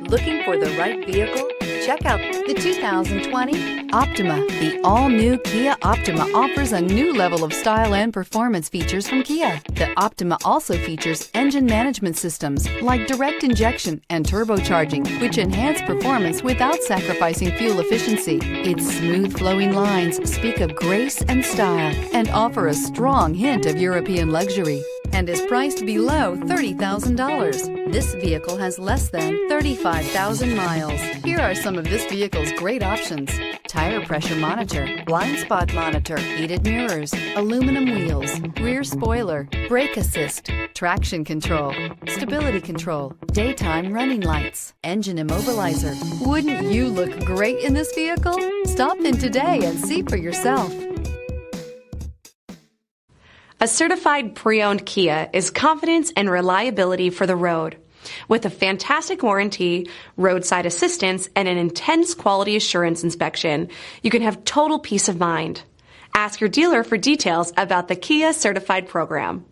Looking for the right vehicle? Check out the 2020 Optima. The all-new Kia Optima offers a new level of style and performance features from Kia. The Optima also features engine management systems like direct injection and turbocharging, which enhance performance without sacrificing fuel efficiency. Its smooth flowing lines speak of grace and style and offer a strong hint of European luxury, and is priced below $30,000. This vehicle has less than 35,000 miles. Here are some of this vehicle's great options: tire pressure monitor, blind spot monitor, heated mirrors, aluminum wheels, rear spoiler, brake assist, traction control, stability control, daytime running lights, engine immobilizer. Wouldn't you look great in this vehicle? Stop in today and see for yourself. A certified pre-owned Kia is confidence and reliability for the road. With a fantastic warranty, roadside assistance, and an intense quality assurance inspection, you can have total peace of mind. Ask your dealer for details about the Kia Certified program.